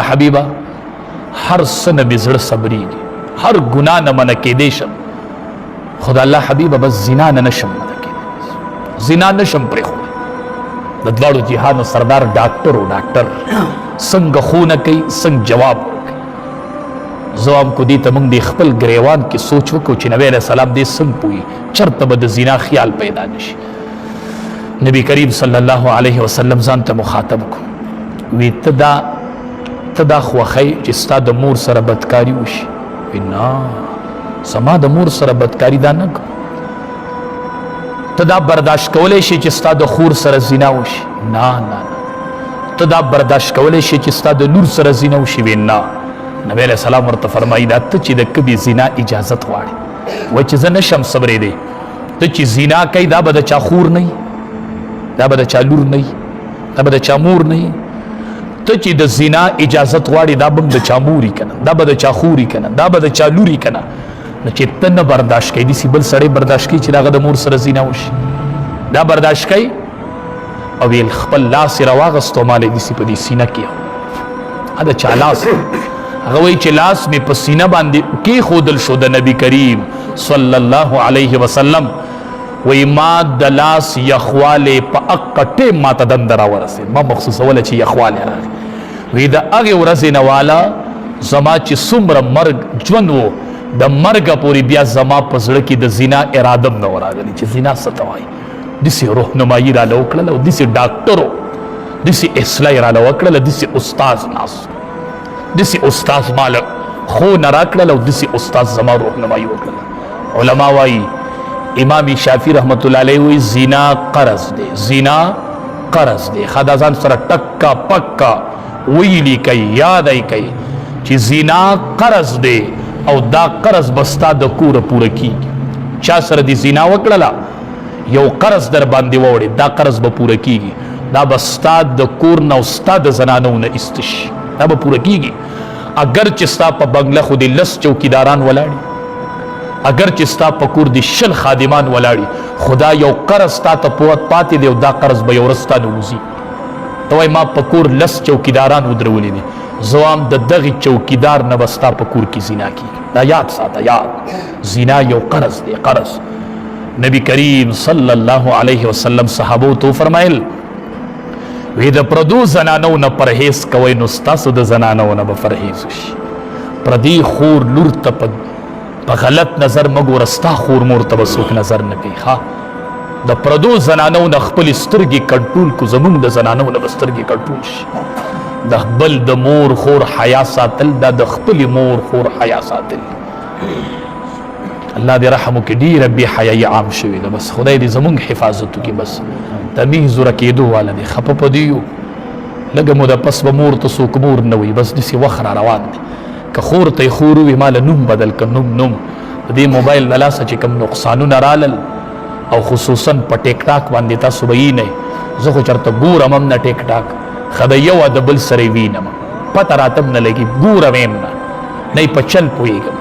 حبیبا هر سن بزړه صبرېږي، هر ګناه نه منع کېدی شم، خدا الله حبیبا بس زنا نه نشم منع کېدی، زنا نشم پرېښودی. د دواړو جهانو سردار ډاکټر و ډاکټر څنګه خونه کوي څنګه جواب ورکوي. زه هم کو دې ته موږ د خپل ګریوان کې سوچ وکړو چې نبی علیه السلام دې څنګه پوهي چېرته به د زنا خیال پیدا نشي. نبی کریم صلی الله علیه وسلم ځان ته مخاطب کړو، وی ته دا خوښی چې ستا د مور سره بدکاري وشي؟ وی نه، زما د مور سره بدکاري دا نه کوم. ته دا برداشت کولی شي چې ستا د خور سره زنا وشي؟ نه نه نه. ته دا برداشت کولی شي چې ستا د لور سره زنا وشي؟ وی نه. نبی علیه السلام ورته فرمایي دا ته چې د کبې زنا اجازت غواړې، وایي چې زه نشم صبرېدی. ته چې زنا کوي دا به د چا خور نه وي، دا به د چا لور نه وي، دا به د چا مور نه وي. ته چې د زنا اجازت غواړي دا به د چا موري که نه، دا به د چا خوري که نه، دا به د چا لوري که نه. نو چې ته نه برداشت کوي داسې بل سړی برداشت کوي چې د هغه د مور سره زنا وشي؟ دا برداشت کوي؟ او ویل خپل لاس یې راواغست او ما له داسې په دې سینه کې دا چا لاس؟ هغه وایي چې لاس مې په سینه باندې کېښودل شو د نبي کریم صلی الله علیه وسلم. وی ما د لاس یخوالی په اقا ټیم ما ته دنده راورسېد، ما مخصوصوله چې یخوالی راغی. وی د هغې ورځې نه والا زما چې څومره مرګ ژوند و د مرګه پورې بیا زما په زړه کې د زنا اراده هم نه وه راغلې چې زنا څه ته وایي. داسې روحنمایي راله وکړله او داسې ډاکټر و، داسې اصلاح یې راله وکړله، داسې استاذ ناست، داسې استاذ ما له ښوونه راکړله او داسې استاذ زما روحنمایي وکړله. علما وایي امام شافعی رحمت الله علیه وی زنا قرض دی، زنا قرض دی. خدا ځان سره ټکا پکا ویلی کوي، یاد ای کوي چې زنا قرض دی او دا قرض بستا د کوره پوره کیږي. چا سره دی زنا وکړله یو قرض در باندې ووړي، دا قرض به پوره کیږي، دا به ستا د کور نه او ستا د زنانو نه ایسته شي، دا به پوره کیږي. اگر چې ستا په بنګله خو دې لس چوکیداران ولاړي، اگر چې ستا په کور دې 20 خادمان ولاړي، خدا یو قرض تا ته پاتې دی او دا قرض به یو ورځ ستا نه وځي. ته وایي ما په کور 10 چوکیداران ودرولي دي، زه هم د دغې چوکیدار نه به ستا په کور کې زنا کېږي. دا یاد ساته، یاد. زنا یو قرض دی، قرض. نبی کریم صلی الله علیه وسلم صحابو ته وفرمایل وی د پردو زنانو نه پرهیز کوئ نو ستاسو د زنانو نه به پرهیز وشي. پردي خور لور ته په غلط نظر مګوره، ستا خور مور ته به څوک نظر نه کوي. ښه د پردو زنانو نه خپلې سترګې کنټرول کو، زمونږ د زنانو نه به سترګې کنټرول شي. د بل د مور خور حیا ساتل، دا د خپلې مور خور حیا ساتل. الله دې رحم وکړي، ډېره بې حیایي عام شوې ده. بس خدای دې زمونږ حفاظت وکړي. بس تمیز ورکېدو والا دی، خفه په دې یو لږه موده پس به مور ته څوک مور نه وي. بس داسې وخت را روان دی. که خور ته خور وي ما له نوم بدل که نوم د دې موبایل له لاسه چې کوم نقصانونه رالل او خصوصا په ټیک ټاک باندې تاسو به یې نه، زه خو چېرته ګورم هم نه ټیک ټاک، ښه د یو د بل سره یې وینم، پته راته هم نه لګي، ګورم یې هم نه په چل پوهېږم.